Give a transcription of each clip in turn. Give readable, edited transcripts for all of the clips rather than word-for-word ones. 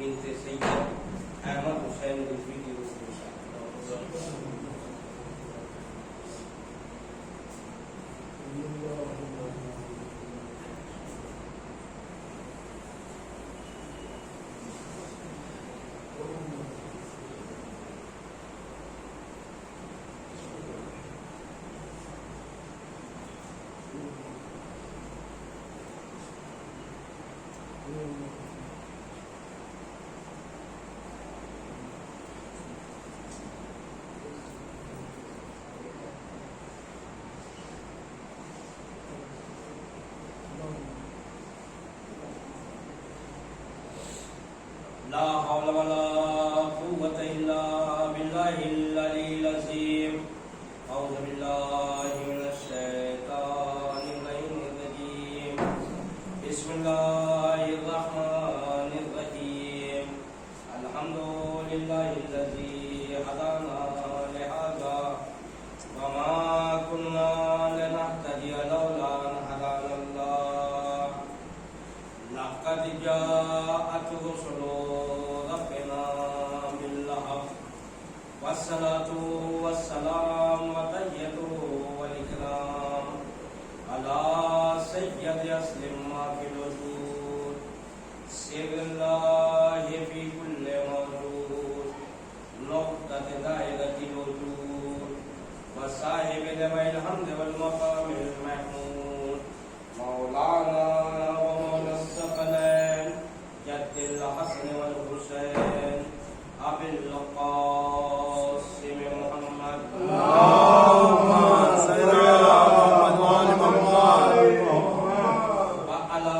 بنت سید احمد حسین رضوی کی روح کو شاد لا حول ولا قوة إلا بالله العلي العظيم أعوذ بالله من الشيطان الرجيم بسم الله الرحمن الرحيم الحمد لله الذي هدانا لهذا وما كنا لنهتدي لولا أن هدانا الله لقد جاءت رسل والصلاة والسلام وتحية والإكرام على سيد أسلم ما في الوجود سر الله في كل موجود نقطة دائرة الوجود وصاحب ذوي الحمد والمقام المحمود مولانا ومولى الثقلين جد الحسن والحسين أبي القاسم محمد اللهم صل على محمد وعلى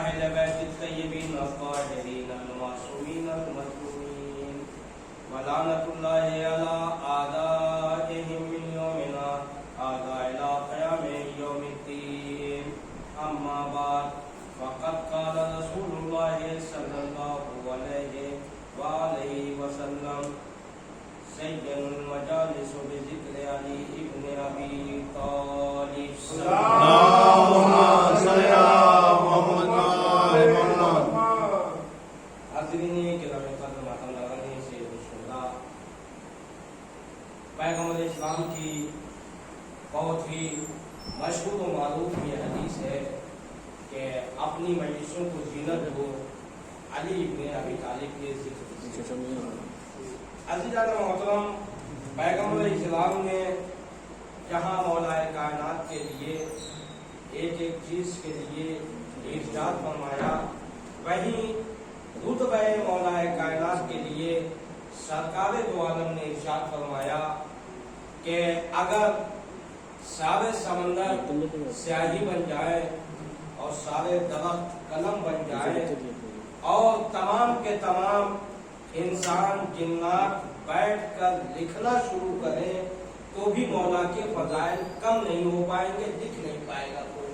أهل بيت الطيبين الطاهرين المعصومين المظلومين ولعنة الله على أعدائهم من يومنا هذا إلى قيام يوم الدين أما بعد فقد قال رسول الله صلى الله عليه وسلم سيد المجالس بذكر علي ابن ابي طالب اللهم صل على محمد حاضرین کرام قدر محترم لگانے سے بسم پیغمبر اسلام کی بہت ہی مشہور و معروف یہ حدیث ہے کہ اپنی مجلسوں کو زینت ہو علی ابن ابی طالب کے ذکر عزیزان محترم پیغمبر اسلام نے جہاں مولا کائنات کے لیے ایک ایک چیز کے لیے ارشاد فرمایا وہیں رتبہ مولا کائنات کے لیے سرکار دو عالم نے ارشاد فرمایا کہ اگر سارے سمندر سیاہی بن جائے اور سارے درخت قلم بن جائے اور تمام کے تمام انسان جنات بیٹھ کر لکھنا شروع کریں تو بھی مولا کے فضائل کم نہیں ہو پائیں گے، لکھ نہیں پائے گا کوئی.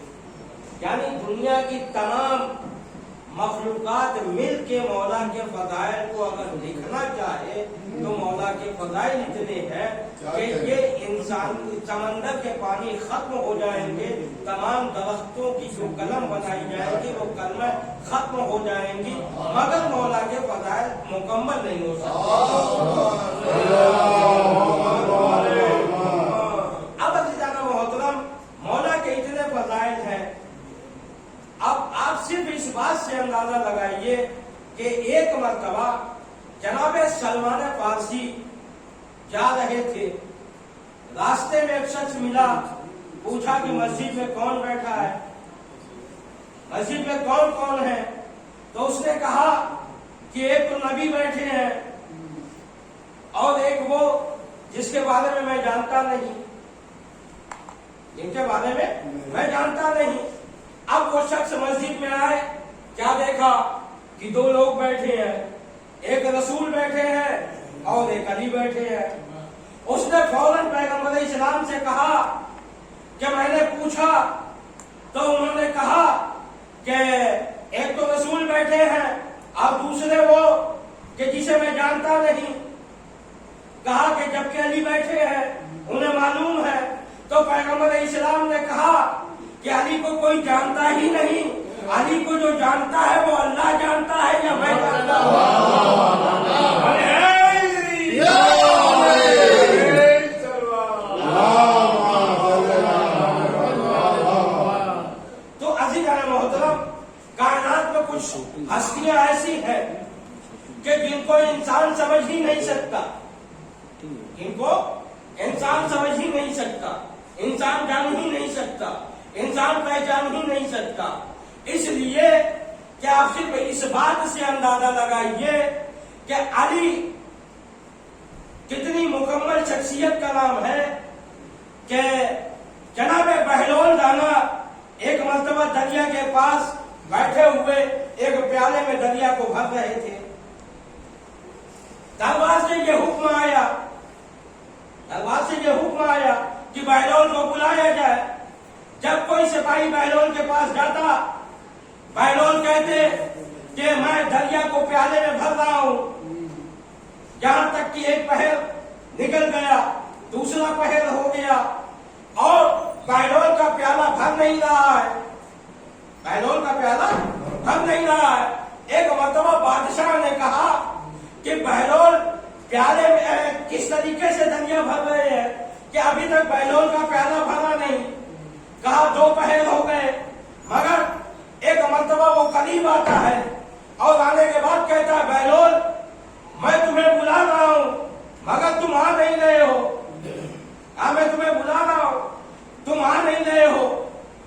یعنی دنیا کی تمام مخلوقات مل کے مولا کے فضائل کو اگر لکھنا چاہے تو مولا کے فضائل اتنے ہیں کہ یہ انسان سمندر کے پانی ختم ہو جائیں گے، تمام درختوں کی جو قلم بنائی جائے گی وہ قلمیں ختم ہو جائیں گی، مگر مولا کے فضائل مکمل نہیں ہو سکتے. اب عزیزان محترم مولا کے اتنے فضائل ہیں. اب آپ صرف اس بات سے اندازہ لگائیے کہ ایک مرتبہ جناب سلمان فارسی جا رہے تھے، راستے میں ایک شخص ملا، پوچھا کہ مسجد میں کون بیٹھا ہے، مسجد میں کون کون ہے؟ تو اس نے کہا کہ ایک تو نبی بیٹھے ہیں اور ایک وہ جس کے بارے میں میں جانتا نہیں، جن کے بارے میں میں جانتا نہیں. اب وہ شخص مسجد میں آئے، کیا دیکھا کہ دو لوگ بیٹھے ہیں، ایک رسول بیٹھے ہیں اور ایک علی بیٹھے ہیں. اس نے فوراً پیغمبر اسلام سے کہا کہ میں نے پوچھا تو انہوں نے کہا کہ ایک تو رسول بیٹھے ہیں اور دوسرے وہ کہ جسے میں جانتا نہیں. کہا کہ جبکہ علی بیٹھے ہیں انہیں معلوم ہے. تو پیغمبر اسلام نے کہا کہ علی کو کوئی جانتا ہی نہیں अली को जो जानता है वो अल्लाह जानता है या मैं जानता हूँ? तो अज़ीज़ान मोहतरम, कायनात में कुछ हस्तियां ऐसी हैं कि जिनको इंसान समझ ही नहीं सकता, इनको इंसान समझ ही नहीं सकता, इंसान जान ही नहीं सकता, इंसान पहचान ही नहीं सकता। इसलिए कि आप सिर्फ इस बात से अंदाजा लगाइए कि अली कितनी मुकम्मल शख्सियत का नाम है कि जनाब बहलोल दाना एक मर्तबा दरिया के पास बैठे हुए एक प्याले में दरिया को भर रहे थे। दरबार से ये हुक्म आया कि बहलोल को बुलाया जाए। जब कोई सिपाही बहलोल के पास जाता, बहलोल कहते कि मैं दरिया को प्याले में भर रहा हूं। यहां तक कि एक पहर निकल गया, दूसरा पहर हो गया और बहलोल का प्याला भर नहीं रहा है, बहलोल का प्याला भर नहीं रहा है। एक मर्तबा बादशाह ने कहा कि बहलोल प्याले में किस तरीके से दरिया भर रहे हैं कि अभी तक बहलोल का प्याला भरा नहीं। कहा 2 पहर हो गए, मगर एक मर्तबा वो करीब आता है और आने के बाद कहता है बहलोल मैं तुम्हें बुला रहा हूं मगर तुम आ नहीं रहे हो। मैं तुम्हें बुला रहा हूं, तुम आ नहीं रहे हो।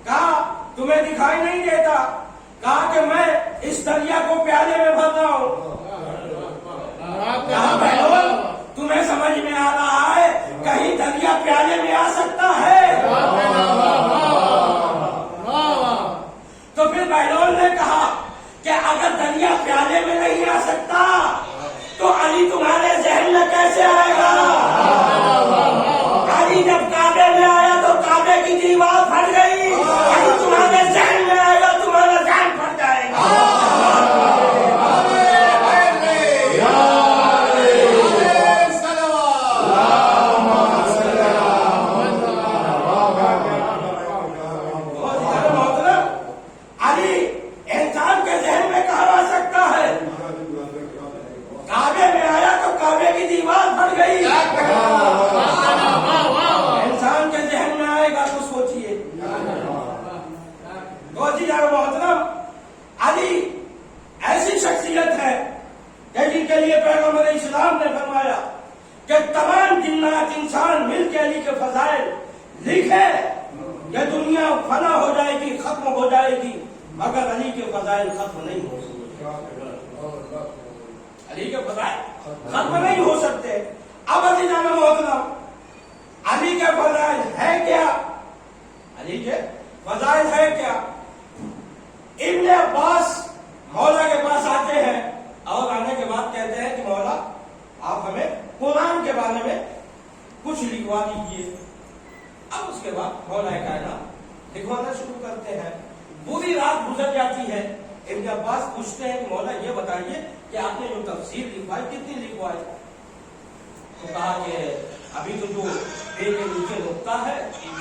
कहा तुम्हें दिखाई नहीं देता? कहा कि मैं इस दरिया को प्याले में भर रहा हूं। कहा बहलोल तुम्हें समझ में आ रहा है कहीं दरिया प्याले में आ सकता है? तो फिर बहलोल ने कहा कि अगर दरिया प्याले में नहीं आ सकता तो अली तुम्हारे जहन में कैसे आएगा? अली जब काबे में आया तो काबे की दीवार फट गई। अली तुम्हारे जहन में आएगा, तुम्हारा जहन फट जाएगा। अली ऐसी शख्सियत है जिनके लिए पैगंबर इस्लाम ने फरमाया कि तमाम जिन्नात इंसान मिलकर अली के फजाइल लिखे। ये दुनिया फना हो जाएगी, खत्म हो जाएगी, मगर अली के फजाइल खत्म नहीं हो सकते। अली के फजाइल खत्म नहीं हो सकते। अब अज़ीज़ान मोहतरम, अली के फजाइल है क्या? अली के फजाइल है क्या? इब्ने अब्बास मौला के पास आते हैं और आने के बाद कहते हैं कि मौला आप हमें कुरान के बारे में कुछ लिखवा दीजिए। अब उसके बाद मौला कायनात लिखवाना शुरू करते हैं। पूरी रात गुजर जाती है। इब्ने अब्बास पूछते हैं कि मौला ये बताइए कि आपने जो तफसीर लिखवाई कितनी लिखवाई? तो कहा कि अभी तो जो बे के नीचे नुक्ता है,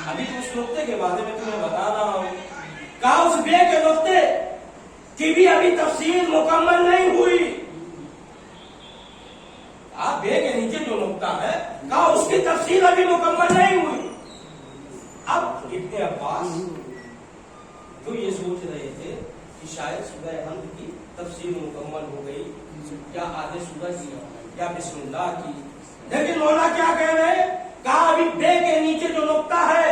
अभी तो उस नुक्ते के बारे में तुम्हें बता रहा हूं। कहा उस बे के नुक्ते की भी अभी तफसीर मुकम्मल नहीं हुई। कहा बे के नीचे जो नुक्ता है, कहा उसकी तफसीर अभी मुकम्मल नहीं हुई। अब इब्ने अब्बास तो ये सोच रहे थे कि शायद सूरह हमद की तफसीर मुकम्मल हो गई या आधे सूरह की या बिस्मिल्लाह की, लेकिन मौला क्या कह रहे हैं? कहा अभी बे के नीचे जो नुक्ता है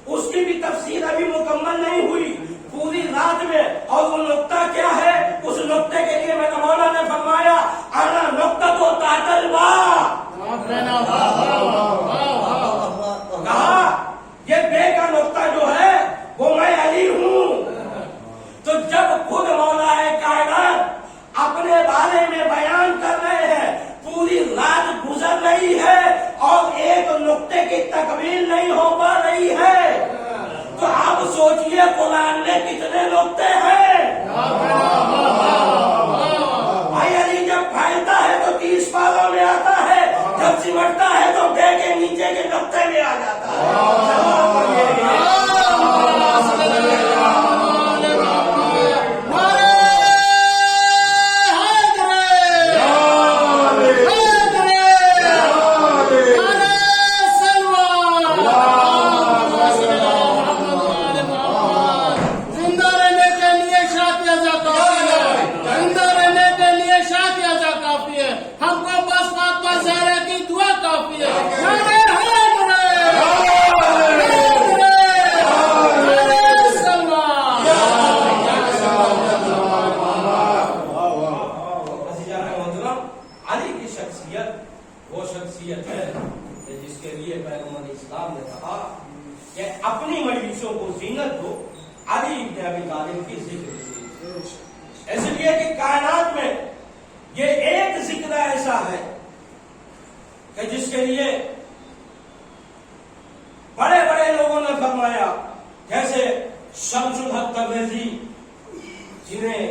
उसकी भी तफसीर अभी मुकम्मल नहीं हुई पूरी रात में। और वो नुक्ता क्या है? उस नुक्ते के लिए मेरे मौला ने फरमाया आना नुक्ता तो तातल बा। कहा ये बे का नुक्ता जो है वो मैं अली हूं। तो जब खुद मौला है कायनात अपने बारे में बयान कर रहे हैं, पूरी रात गुजर रही है और एक नुक्ते की तकमील नहीं हो पा रही है, तो आप सोचिए कुरान में कितने नुक्ते हैं। भाई अली जब फैलता है तो 30 पारों में आता है, जब सिमटता है तो बे के नीचे के नुक्ते में आ जाता है। जिन्हें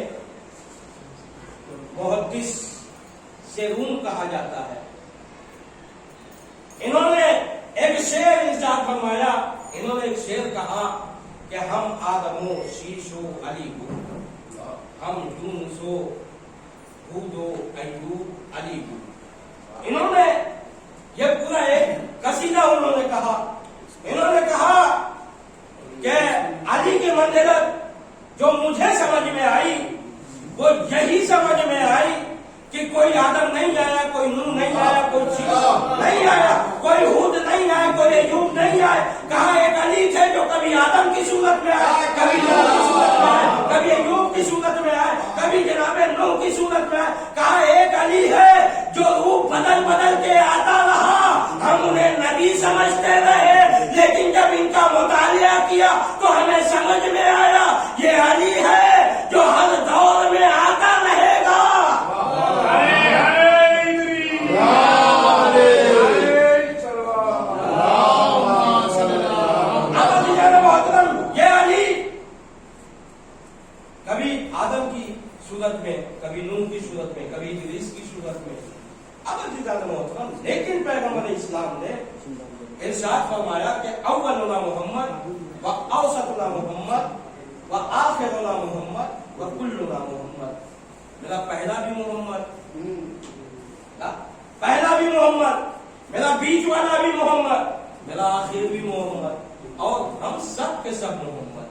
मुहद्दिस से रूम कहा जाता है, इन्होंने एक शेर इरशाद फरमाया, इन्होंने एक शेर कहा कि हम आदमो शीशो अली हूँ, हम यूनुसो हूदो अय्यूब अली हूँ। इन्होंने ये पूरा एक कसीदा उन्होंने कहा कि अली की मंजिलत जो मुझे समझ में आई वो यही समझ में आई कि कोई आदम नहीं आया, कोई नूह नहीं आया, कोई शीशो नहीं आया, कोई हूद नहीं आया, कोई अय्यूब नहीं आया। कहा एक अली थे जो कभी आदम की सूरत में आए, कभी नूह की सूरत में आए, कभी अय्यूब की सूरत में आए, कभी जनाबे नूह की सूरत में आए। कहा एक अली है जो रूप बदल बदल के आता रहा, हम उन्हें नबी समझते रहे, लेकिन जब इनका मुतालिया किया तो हमें समझ में आया ये अली है जो हर दौर में आता रहेगा। ये अली कभी आदम की सूरत में, कभी नूह की सूरत में, कभी इदरीस की सूरत में, लेकिन पैगंबर इस्लाम ने इरशाद फरमाया कि अव्वलुना मोहम्मद व औसतुना मोहम्मद व आखिरुना मोहम्मद व कुल्लुना मोहम्मद। मेरा पहला भी मोहम्मद, मेरा बीच वाला भी मोहम्मद, मेरा आखिर भी मोहम्मद, और हम सब के सब मोहम्मद,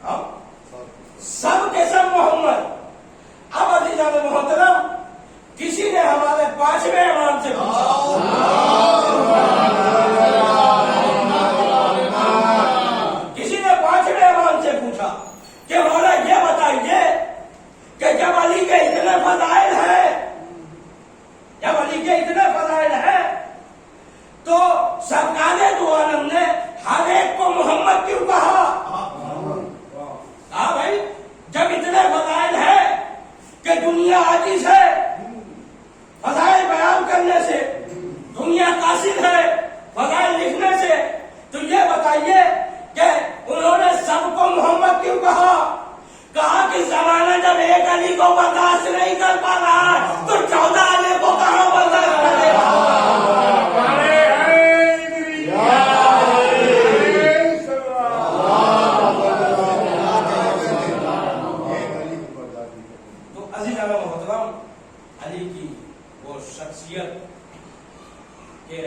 हम सब के सब मोहम्मद। अब अज़ीज़ान मोहतरम, किसी ने हमारे 5वें इमाम से पूछा, कि मौला ये बताइए कि जब अली के इतने फज़ाइल हैं, तो सरकारे दो आलम ने हर एक को मोहम्मद क्यों कहा? हाँ भाई, जब इतने फज़ाइल है कि दुनिया आजिज़ है फज़ाइल बयान करने से, दुनिया कासिर है फज़ाइल लिखने से, तो ये बताइए कि उन्होंने सबको मोहम्मद क्यों कहा? कहा कि जमाना जब एक अली को बर्दाश्त नहीं कर पा रहा है तो 14 अली को कहां बर्दाश्त करेगा? तो अज़ीज़ान मोहतरम, अली की वो शख्सियत के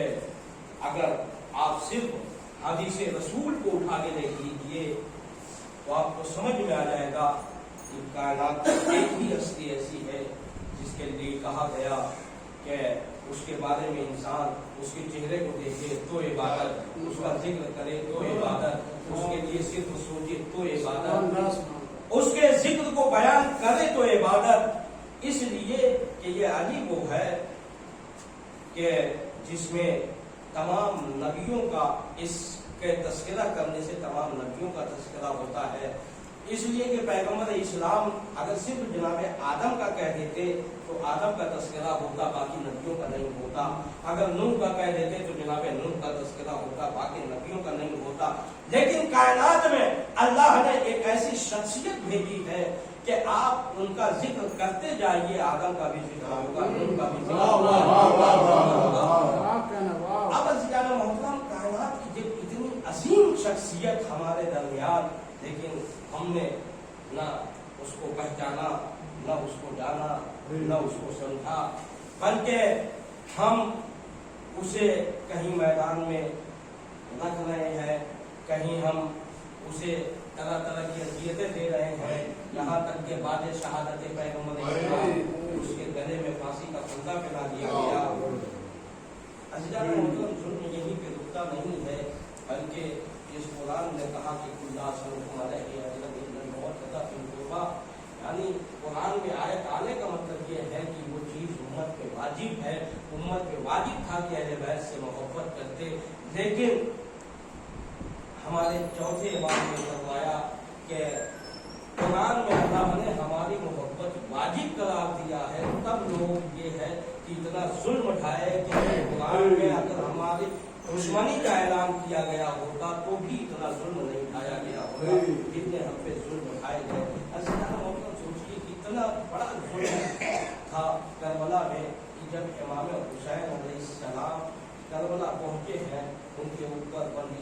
अगर आप सिर्फ हदीस रसूल को उठा के देख लीजिए तो आपको समझ में आ जाएगा कि कायनात एक ही हस्ती ऐसी है जिसके लिए कहा गया कि उसके बारे में इंसान उसके चेहरे को देखे तो इबादत, उसका जिक्र करे तो इबादत, उसके लिए सिर्फ सोचे तो इबादत, उसके जिक्र को बयान करे तो इबादत। इसलिए कि ये अली वो है कि जिसमें तमाम नबियों का इसके तस्करा करने से तमाम नबियों का तस्करा होता है। इसलिए कि पैगंबर इस्लाम अगर सिर्फ जनाबे आदम का कह देते तो आदम का तस्करा होता, बाकी नबियों का नहीं होता। अगर नूह का कह देते तो जनाबे नूह का तस्करा होता, बाकी नबियों का नहीं होता। लेकिन कायनात में अल्लाह ने एक ऐसी शख्सियत भेजी है कि आप उनका जिक्र करते जाइए, आदम का भी जिक्र होगा, नूह का भी जिक्र होगा। अब अज़ीज़ान मोहतरम, कायनात की जब इतनी अजीम शख्सियत हमारे दरमियान, लेकिन हमने ना उसको पहचाना, ना उसको जाना, ना उसको समझा, बल्कि हम उसे कहीं मैदान में रख रहे हैं, कहीं हम उसे तरह तरह की अज़ियतें दे रहे हैं, यहाँ तक के बाद शहादत पैगंबर उसके गले में फांसी का फंदा पहना दिया गया। अज़ीज़ान मोहतरम, जुल्म यहीं पे रुकता नहीं है, बल्कि इस कुरान ने कहा कि यानी कुरान में आयत आने का मतलब ये है कि वो चीज़ उम्मत पे वाजिब है। उम्मत पे वाजिब था कि अहले बैत से मोहब्बत करते, लेकिन हमारे चौथे इमाम ने फरमाया कि कुरान में अल्लाह ने हमारी मोहब्बत वाजिब करार दिया है। तब लोग ये है कि इतना जुल्म उठाए कि कुरान में अगर हमारी दुश्मनी का ऐलान किया गया होता तो भी इतना जुल्म नहीं उठाया गया होगा जितने हम पे जुल्म उठाए गए।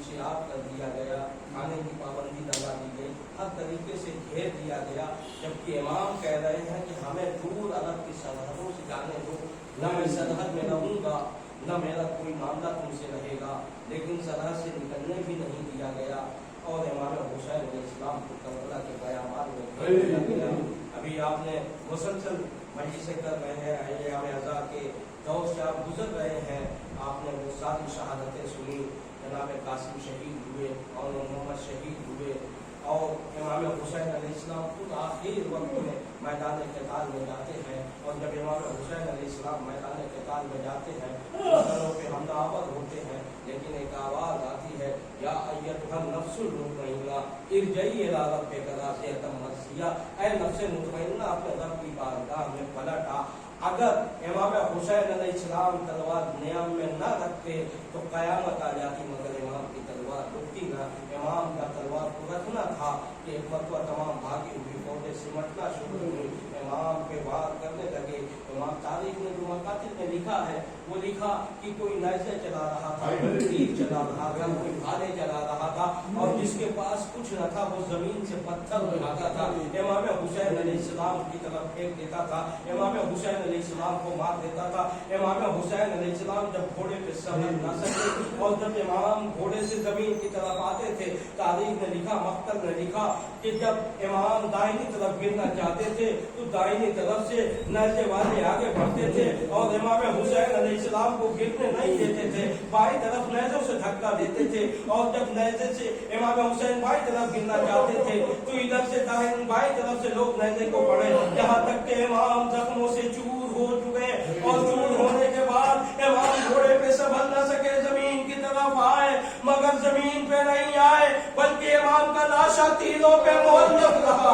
शराब कर दिया गया, खाने की पाबंदी लगा दी गई, हर तरीके से घेर दिया गया। जबकि इमाम कह रहे हैं कि हमें दूर अरब की सरहदों से जाने दो, न मैं सरहद में रहूंगा, न मेरा कोई मामला तुमसे रहेगा, लेकिन सरहद से निकलने भी नहीं दिया गया। और इमाम हुसैन अलैहिस्सलाम को करबला के बयामात में घेर दिया गया। अभी आपने मुसलसल मजलिस कर रहे हैं, अय्याम अज़ा के दौर से आप गुजर रहे हैं, आपने वो सारी शहादतें सुनी, जनाब कासिम शहीद हुए और मोहम्मद शहीद हुए, और इमाम हुसैन अलैहिस्सलाम खुद आखिर वक्त में मैदान क़िताल में जाते हैं। और जब इमाम हुसैन अलैहिस्सलाम मैदान क़िताल में जाते हैं तो सरों पे हमलावर होते हैं, लेकिन एक आवाज़ आती है, या अय्युहन नफ्सुल मुतमइन्ना इरजई इला रब्बिका राज़ियतम मर्ज़िया, ऐ नफ्स मुतमइन्ना अपने रब की बारगाह में पलट आ। अगर इमाम हुसैन अलैहिस्सलाम तलवार नियम में न रखते तो क़यामत आ जाती, मगर इमाम की तलवार रुकती ना। इमाम का तलवार को रखना था कि एक मरतबा तमाम भागी हुई फौजें सिमटना शुरू हुई, इमाम पे वार करने लगे। इमाम तारीख में जो मकातिब ने लिखा है वो लिखा कि कोई नैज़े चला रहा था, कोई तीर चला रहा था, कोई भाले चला रहा था, और जिसके पास कुछ न था वो जमीन से पत्थर उठाता था, इमाम हुसैन अलैहिस्सलाम की तरफ फेंक देता था, इमाम हुसैन अलैहिस्सलाम को मार देता था। इमाम हुसैन अलैहिस्सलाम जब घोड़े पे सवार न सके और जब इमाम घोड़े से जमीन की तरफ आते थे, तारीख ने लिखा, मक्तल ने लिखा कि जब इमाम दाहिनी तरफ गिरना चाहते थे तो दाहिनी तरफ से नैज़े वाले आगे बढ़ते थे और इमाम हुसैन अलैहिस्सलाम को गिरने नहीं देते थे, बाई तरफ नैज़ों से धक्का देते थे। और जब नैज़े से इमाम हुसैन बाई तरफ गिरना चाहते थे तो इधर से दाहिनी बाई तरफ से लोग नैज़े को पड़े, यहाँ तक के इमाम जख्मों से चूर हो चुके, और चूर होने के बाद इमाम घोड़े पे संभल न सके, जमीन की तरफ आए, मगर जमीन पे नहीं आए, बल्कि इमाम का लाशा तीरों पे मुअल्लक़ रहा।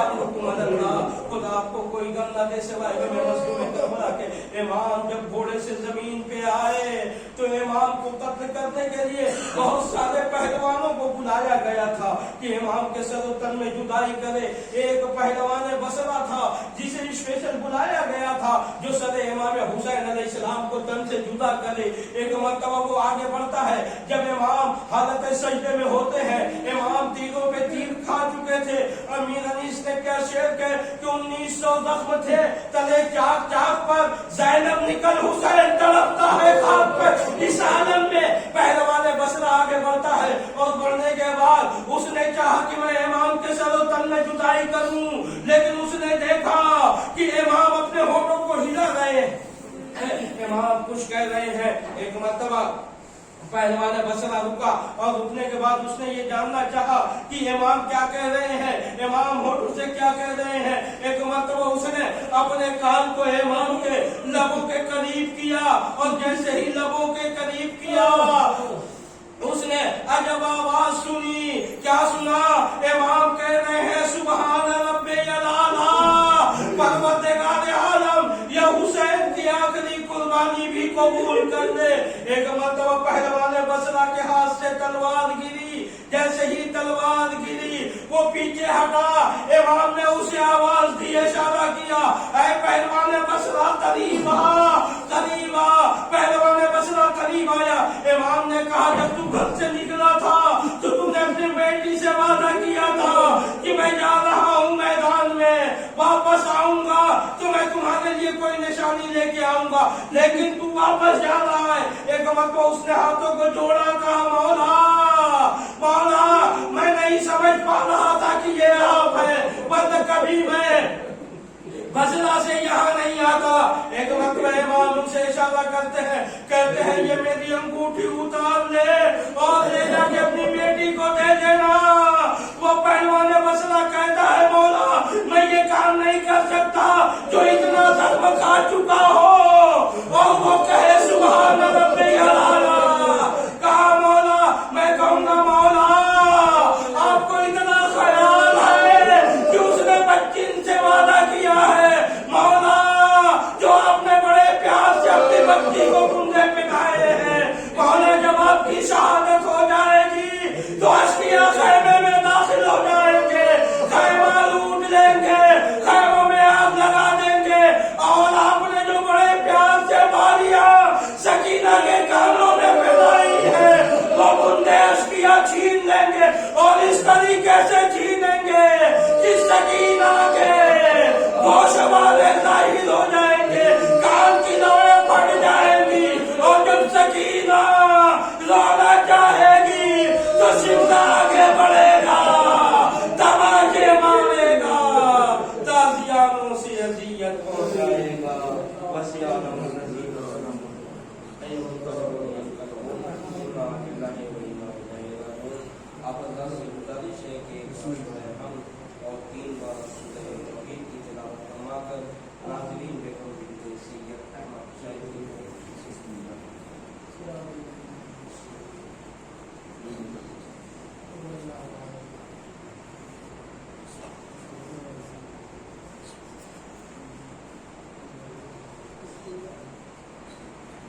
खुदा आपको कोई गम न दे सिवाय में मज़लूम करबला के। इमाम जब घोड़े से जमीन पे आए तो इमाम को कत्ल करने के लिए बहुत सारे पहलवानों को बुलाया गया था कि इमाम के सर तन में जुदाई करे। एक पहलवान बसरा था जिसे स्पेशल बुलाया गया था जो सर इमाम हुसैन अलैहिस्सलाम को तन से जुदा करे। एक मरतबा वो आगे बढ़ता है, जब इमाम हालत सजदे में होते हैं, इमाम तीरों पे तीर खा चुके थे, अमीर अनीस ने क्या शेर के 1900 जख्म थे, तले चाक चाक पर ज़ैनब निकल हुसैन तड़पता है खाक पर। इस आलम में पहलवान बसरा आगे बढ़ता है और बढ़ने के बाद उसने चाहा कि मैं इमाम के सर तन में जुदाई करूं, लेकिन उसने देखा कि इमाम अपने होठों को हिला रहे हैं, इमाम कुछ कह रहे हैं। एक मरतबा पहलवान बसरा रुका और रुकने के बाद उसने ये जानना चाहा कि इमाम क्या कह रहे हैं, इमाम होठों से क्या कह रहे हैं। एक मरतबा उसने अपने कान को इमाम के लबों के करीब किया और जैसे ही लबों के करीब किया उसने अजब आवाज सुनी। क्या सुना? इमाम कह रहे हैं, सुभान रब्बिल आला, परवरदिगार आलम, या हुसैन की आखिरी कुर्बानी भी कबूल कर ले। एक मरतबा पहलवान बसरा के हाथ से तलवार गिरी, जैसे ही तलवार गिरी वो पीछे हटा, इमाम ने उसे आवाज दी, इशारा किया, ऐ पहलवान बसरा करीब आ, करीब आ। पहलवान बसरा करीब आया। इमाम ने कहा, जब तू घर से निकला था तो तूने अपनी बेटी से वादा किया था कि मैं जा रहा हूँ मैदान में, वापस आऊंगा तो मैं तुम्हारे लिए कोई निशानी लेके आऊंगा, लेकिन तू वापस जा रहा है। एक वक्त उसने हाथों को जोड़ा, कहा, मौला मौला, मैं नहीं समझ पा रहा था कि ये आप है, वरना कभी मैं बसरा से यहाँ नहीं आता। एक वक्त इमाम उनसे इशारा करते हैं, कहते हैं, ये मेरी अंगूठी उतार ले और ले जाके अपनी बेटी को दे देना। वो पहलवान बसरा कहता है, मौला मैं ये काम नहीं कर सकता जो इतना जख्म खा चुका हो। और वो कहे, सुभान रब्बिल आला। कहा, मौला, मैं कहूँगा, मौला आपको इतना ख्याल है कि उसने बच्ची से वादा किया है, मौला जो आपने बड़े प्यार से अपनी बच्ची को कुंडे पिटाए हैं, मौला जब आपकी शहादत हो जाएगी तो अश्किया खैमे में दाखिल हो जाएंगे, खैमा लूट लेंगे, खैमों में आग लगा देंगे جائیں گے اور اس طریقے سے چھینیں گے کہ سکینہ کے گوش والے ظاہر ہو جائیں گے، کان کی نوڑیں پھٹ جائیں گی، اور جب سکینہ رونا چاہے گی تو شملہ آگے بڑھے گا، تماچے مارے گا، تازیانوں سے اذیت پہنچائے گا۔ بس یا اللہ نزید وسلم آپ اللہ سے گزارش ہے کہ ہم اور 3 بار